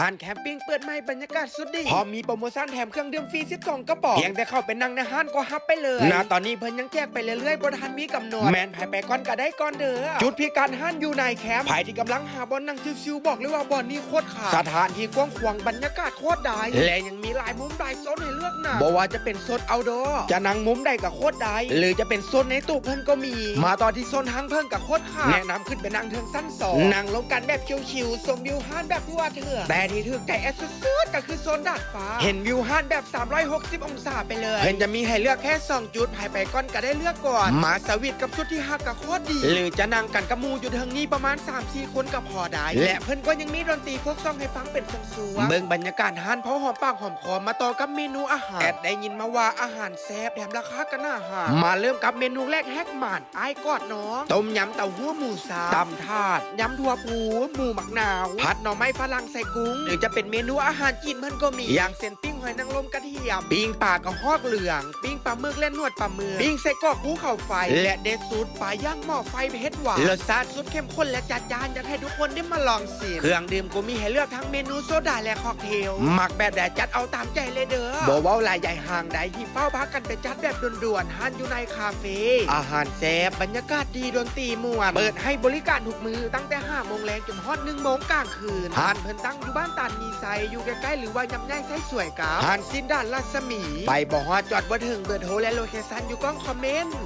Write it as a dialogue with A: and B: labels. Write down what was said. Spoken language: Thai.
A: หานแคมปิ้งเปิดใหม่บรรยากาศสุดดีพอมีโปรโมชั่นแถมเครื่องดื่มฟรี12กระป๋องเพียงแต่เข้าไปนั่งในห้านก็ฮับไปเลยนะตอนนี้เพิ่นยังแจกไปเรื่อยๆบ่ทันมีกำหนดแมนไผไปก่อนก็ได้ก่อนเด้อจุดพิการห้านอยู่ในแคมป์ไผที่กำลังหาบ่อนนั่งชิวๆบอกเลยว่าบ่อนนี้โคตรขาดสถานที่กว้างขวางบรรยากาศโคตรได้และยังมีหลายมุมหลายโซนให้เลือกนะบ่ว่าจะเป็นโซนเอาท์ดอร์จะนั่งมุมใดก็โคตรได้หรือจะเป็นโซนในตู้เพิ่นก็มีมาตอนที่โซนทางเพิ่นก็โคตรขาดแนะนำขึ้นไปนั่งเทิงสั้น2นั่งลงกันแบบชิวๆชมวิวห้านแบบทั่วเถื่อแต่ที่ถึกใจสุดๆก็คือโซนดาดฟ้าเห็นวิวห้านแบบ360องศาไปเลยเพิ่นจะมีให้เลือกแค่2จุดไผไปก่อนก็ได้เลือกก่อนมาสวิตกับชุดที่ฮักก็โคตรดีหรือจะนั่งกันกับหมู่อยู่เทิงนี้ประมาณ 3-4 คนก็พอได้และเพิ่นก็ยังมีดนตรีพวกซองให้ฟังเป็นช่วงๆเบิ่งบรรยากาศห้านพอหอมปากหอมคอมาต่อกับเมนูอาหารแอดได้ยินมาว่าอาหารแซ่บแถมราคาก็น่าหามาเริ่มกับเมนูแรกแฮกหม่านอ้ายกอดน้องต้มยำเต้าหู้หมูสับตำถาดยำถั่วพูหมูหมักนาวผัดหน่อไม้ฝรั่งใส่กุ้งหรือจะเป็นเมนูอาหารจีนเพิ่นก็มีอย่างเส้นปิ้งหอยนางรมกระเทียมปิ้งปลากระฮอกเหลืองปิ้งปลาหมึกและนวดปลาหมึกปิ้งไส้กรอกภูเขาไฟและเด็ดสูตรปลาย่างหม้อไฟเผ็ดหวานรสชาติสุดเข้มข้นและจัดจ้านอยากให้ทุกคนได้มาลองชิมเครื่องดื่มก็มีให้เลือกทั้งเมนูโซดาและค็อกเทลหมักแบบใดจัดเอาตามใจเลยเด้อบ่เว้าหลายใหญ่ห่างใดที่เฝ้าพักกันไปจัดแบบด่วนๆฮันอยู่ในคาเฟ่อาหารแซ่บบรรยากาศดีดนตรีม่วนเปิดให้บริการทุกมื้อตั้งแต่5 โมงแรงจนฮอด1 โมงกลางคืนหานเพิ่นตั้งอยู่บ้านตาลมีไซอยู่ใกล้ๆหรือว่ายำใหญ่ไซสวยกาหานซินด้านรัศมีไปบ่ฮอดจอดบ่ถึงเบอร์โทรและโลเคชั่นอยู่กล้องคอมเมนต์